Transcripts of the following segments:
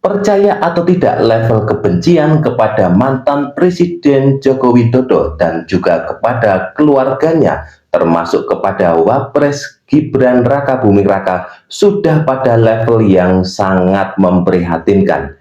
Percaya atau tidak, level kebencian kepada mantan Presiden Joko Widodo dan juga kepada keluarganya, termasuk kepada Wapres Gibran Rakabuming Raka, sudah pada level yang sangat memprihatinkan.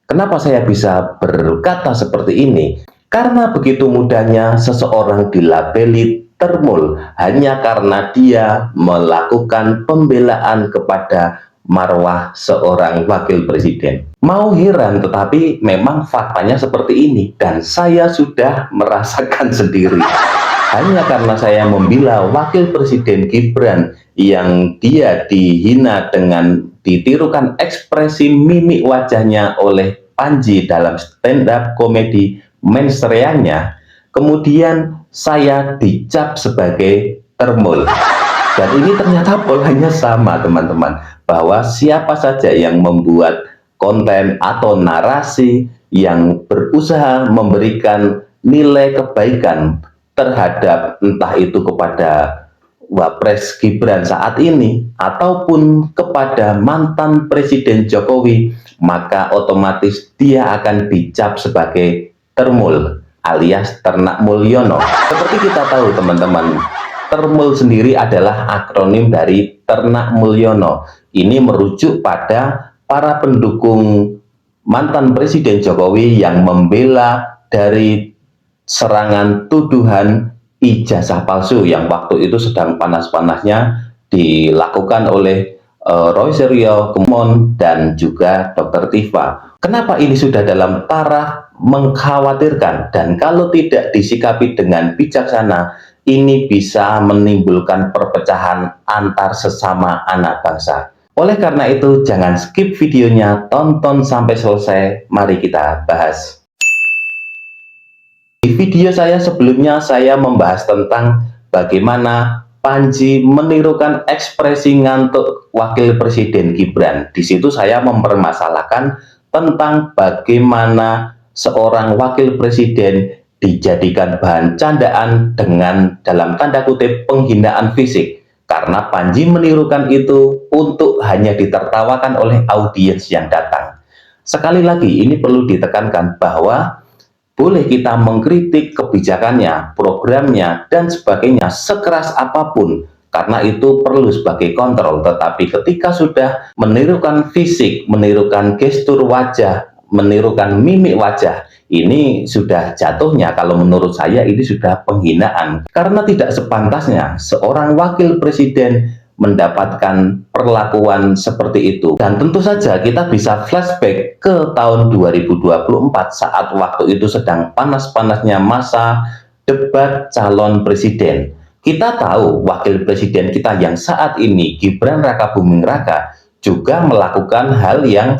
Kenapa saya bisa berkata seperti ini? Karena begitu mudahnya seseorang dilabeli termul hanya karena dia melakukan pembelaan kepada marwah seorang wakil presiden. Mau heran, tetapi memang faktanya seperti ini dan saya sudah merasakan sendiri. Hanya karena saya membela wakil presiden Gibran yang dia dihina dengan ditirukan ekspresi mimik wajahnya oleh Panji dalam stand up komedi menstreanya, kemudian saya dicap sebagai termul. Dan ini ternyata polanya sama, teman-teman, bahwa siapa saja yang membuat konten atau narasi yang berusaha memberikan nilai kebaikan terhadap entah itu kepada Wapres Gibran saat ini ataupun kepada mantan Presiden Jokowi, maka otomatis dia akan dicap sebagai termul alias ternak Mulyono. Seperti kita tahu, teman-teman, termul sendiri adalah akronim dari ternak Mulyono. Ini merujuk pada para pendukung mantan Presiden Jokowi yang membela dari serangan tuduhan ijazah palsu yang waktu itu sedang panas-panasnya dilakukan oleh Roy Suryo, Kemon, dan juga Dr. Tifa. Kenapa ini sudah dalam taraf mengkhawatirkan, dan kalau tidak disikapi dengan bijaksana, ini bisa menimbulkan perpecahan antar sesama anak bangsa. Oleh karena itu, jangan skip videonya, tonton sampai selesai. Mari kita bahas. Di video saya sebelumnya, saya membahas tentang bagaimana Panji menirukan ekspresi ngantuk wakil presiden Gibran. Di situ saya mempermasalahkan tentang bagaimana seorang wakil presiden dijadikan bahan candaan dengan dalam tanda kutip penghinaan fisik, karena Panji menirukan itu untuk hanya ditertawakan oleh audiens yang datang. Sekali lagi, ini perlu ditekankan bahwa boleh kita mengkritik kebijakannya, programnya, dan sebagainya sekeras apapun, karena itu perlu sebagai kontrol. Tetapi ketika sudah menirukan fisik, menirukan gestur wajah, menirukan mimik wajah, ini sudah jatuhnya, kalau menurut saya ini sudah penghinaan. Karena tidak sepantasnya seorang wakil presiden mendapatkan perlakuan seperti itu. Dan tentu saja kita bisa flashback ke tahun 2024 saat waktu itu sedang panas-panasnya masa debat calon presiden. Kita tahu wakil presiden kita yang saat ini, Gibran Rakabuming Raka, juga melakukan hal yang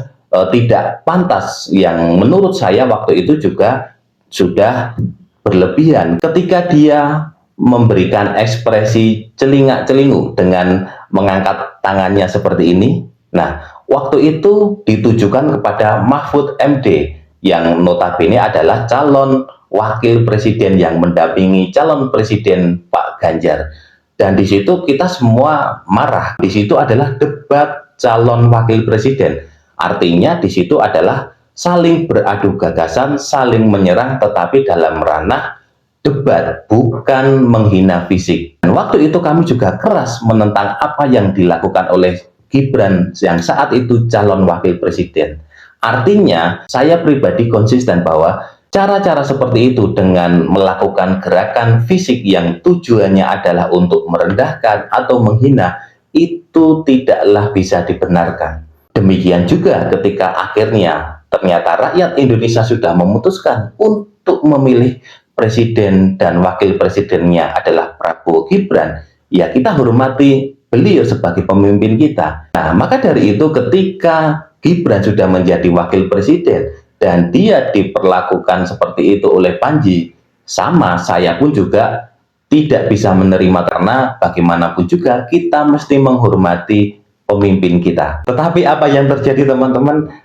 tidak pantas, yang menurut saya waktu itu juga sudah berlebihan ketika dia memberikan ekspresi celingak-celingu dengan mengangkat tangannya seperti ini. Nah, waktu itu ditujukan kepada Mahfud MD yang notabene adalah calon wakil presiden yang mendampingi calon presiden Pak Ganjar. Dan di situ kita semua marah. Di situ adalah debat calon wakil presiden. Artinya di situ adalah saling beradu gagasan, saling menyerang, tetapi dalam ranah debat, bukan menghina fisik. Dan waktu itu kami juga keras menentang apa yang dilakukan oleh Gibran yang saat itu calon wakil presiden. Artinya, saya pribadi konsisten bahwa cara-cara seperti itu dengan melakukan gerakan fisik yang tujuannya adalah untuk merendahkan atau menghina, itu tidaklah bisa dibenarkan. Demikian juga ketika akhirnya ternyata rakyat Indonesia sudah memutuskan untuk memilih presiden dan wakil presidennya adalah Prabowo Gibran, ya kita hormati beliau sebagai pemimpin kita. Nah, maka dari itu ketika Gibran sudah menjadi wakil presiden dan dia diperlakukan seperti itu oleh Panji, sama saya pun juga tidak bisa menerima, karena bagaimanapun juga kita mesti menghormati pemimpin kita. Tetapi apa yang terjadi, teman-teman?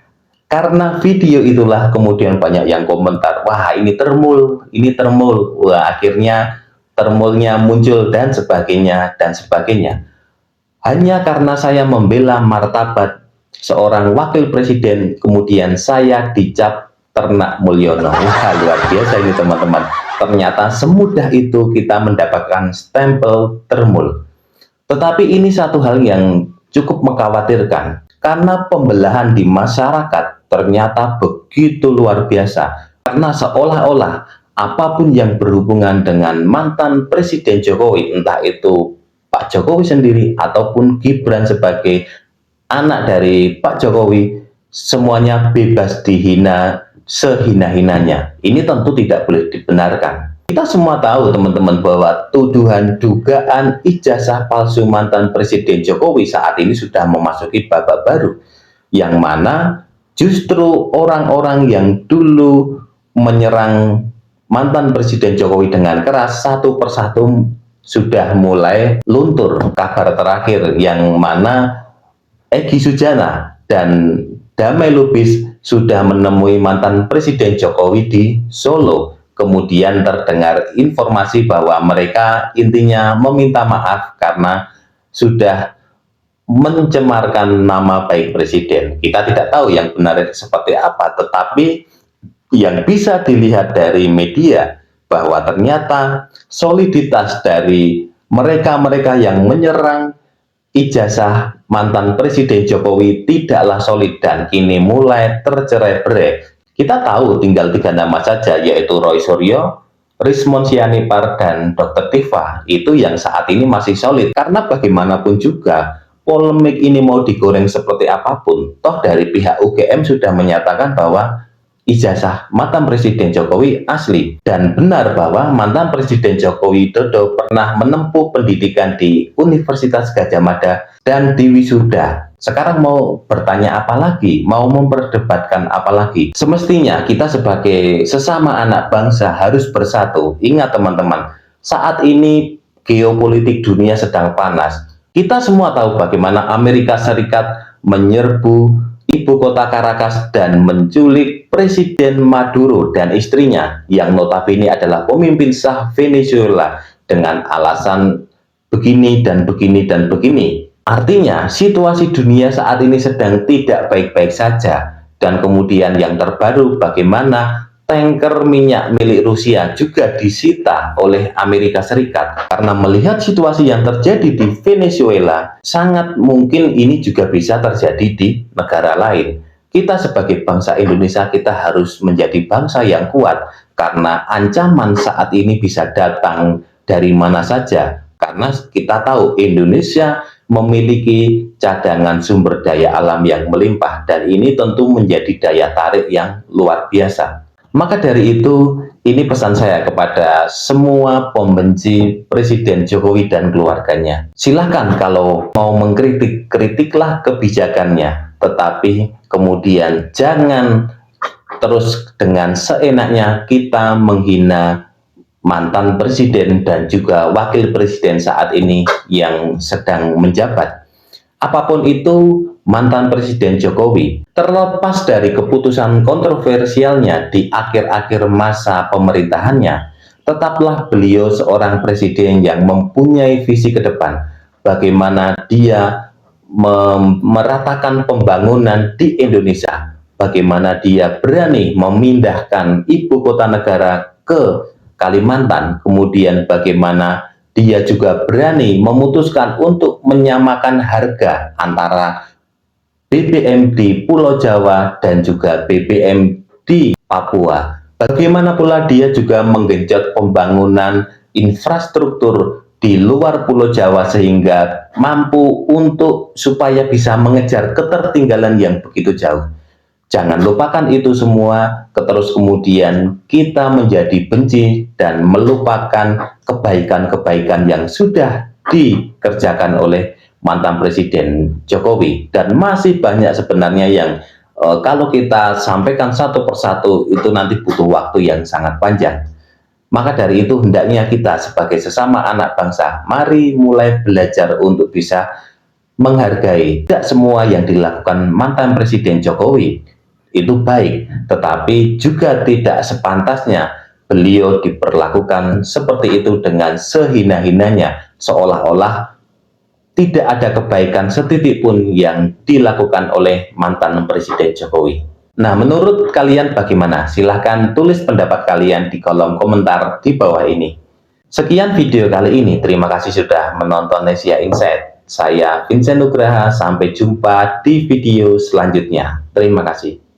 Karena video itulah kemudian banyak yang komentar, wah ini termul, ini termul. Wah, akhirnya termulnya muncul dan sebagainya dan sebagainya. Hanya karena saya membela martabat seorang wakil presiden, kemudian saya dicap ternak Mulyono. Wah, luar biasa ini teman-teman. Ternyata semudah itu kita mendapatkan stempel Termul. Tetapi ini satu hal yang cukup mengkhawatirkan, karena pembelahan di masyarakat ternyata begitu luar biasa. Karena seolah-olah apapun yang berhubungan dengan mantan Presiden Jokowi, entah itu Pak Jokowi sendiri ataupun Gibran sebagai anak dari Pak Jokowi, semuanya bebas dihina sehina-hinanya. Ini tentu tidak boleh dibenarkan. Kita semua tahu teman-teman bahwa tuduhan dugaan ijazah palsu mantan Presiden Jokowi saat ini sudah memasuki babak baru, yang mana justru orang-orang yang dulu menyerang mantan Presiden Jokowi dengan keras satu persatu sudah mulai luntur. Kabar terakhir yang mana Egy Sujana dan Damai Lubis sudah menemui mantan Presiden Jokowi di Solo. Kemudian terdengar informasi bahwa mereka intinya meminta maaf karena sudah mencemarkan nama baik Presiden. Kita tidak tahu yang benar seperti apa, tetapi yang bisa dilihat dari media bahwa ternyata soliditas dari mereka-mereka yang menyerang ijazah mantan Presiden Jokowi tidaklah solid dan kini mulai tercerai-berai. Kita tahu tinggal 3 nama saja, yaitu Roy Suryo, Rismon Sianipar, dan Dr. Tifa. Itu yang saat ini masih solid, karena bagaimanapun juga polemik ini mau digoreng seperti apapun, toh dari pihak UGM sudah menyatakan bahwa ijazah mantan Presiden Jokowi asli, dan benar bahwa mantan Presiden Joko Widodo pernah menempuh pendidikan di Universitas Gadjah Mada dan diwisuda. Sekarang mau bertanya apa lagi? Mau memperdebatkan apa lagi? Semestinya kita sebagai sesama anak bangsa harus bersatu. Ingat teman-teman, saat ini geopolitik dunia sedang panas. Kita semua tahu bagaimana Amerika Serikat menyerbu ibu kota Caracas dan menculik Presiden Maduro dan istrinya yang notabene adalah pemimpin sah Venezuela dengan alasan begini dan begini dan begini. Artinya situasi dunia saat ini sedang tidak baik-baik saja. Dan kemudian yang terbaru, bagaimana tanker minyak milik Rusia juga disita oleh Amerika Serikat. Karena melihat situasi yang terjadi di Venezuela, sangat mungkin ini juga bisa terjadi di negara lain. Kita sebagai bangsa Indonesia, kita harus menjadi bangsa yang kuat, karena ancaman saat ini bisa datang dari mana saja. Karena kita tahu Indonesia memiliki cadangan sumber daya alam yang melimpah, dan ini tentu menjadi daya tarik yang luar biasa. Maka dari itu, ini pesan saya kepada semua pembenci Presiden Jokowi dan keluarganya. Silahkan kalau mau mengkritik, kritiklah kebijakannya, tetapi kemudian jangan terus dengan seenaknya kita menghina mantan presiden dan juga wakil presiden saat ini yang sedang menjabat. Apapun itu, mantan Presiden Jokowi, terlepas dari keputusan kontroversialnya di akhir-akhir masa pemerintahannya, tetaplah beliau seorang presiden yang mempunyai visi ke depan. Bagaimana dia meratakan pembangunan di Indonesia, bagaimana dia berani memindahkan ibu kota negara ke Kalimantan, kemudian bagaimana dia juga berani memutuskan untuk menyamakan harga antara BBM di Pulau Jawa dan juga BBM di Papua. Bagaimana pula dia juga menggenjot pembangunan infrastruktur di luar Pulau Jawa sehingga mampu untuk supaya bisa mengejar ketertinggalan yang begitu jauh. Jangan lupakan itu semua, terus kemudian kita menjadi benci dan melupakan kebaikan-kebaikan yang sudah dikerjakan oleh mantan Presiden Jokowi. Dan masih banyak sebenarnya yang kalau kita sampaikan satu persatu itu nanti butuh waktu yang sangat panjang. Maka dari itu hendaknya kita sebagai sesama anak bangsa, mari mulai belajar untuk bisa menghargai. Tidak semua yang dilakukan mantan Presiden Jokowi itu baik, tetapi juga tidak sepantasnya beliau diperlakukan seperti itu dengan sehina-hinanya, seolah-olah tidak ada kebaikan setitik pun yang dilakukan oleh mantan Presiden Jokowi. Nah, menurut kalian bagaimana? Silahkan tulis pendapat kalian di kolom komentar di bawah ini. Sekian video kali ini, terima kasih sudah menonton Nesia Insight. Saya Vincent Nugraha, sampai jumpa di video selanjutnya. Terima kasih.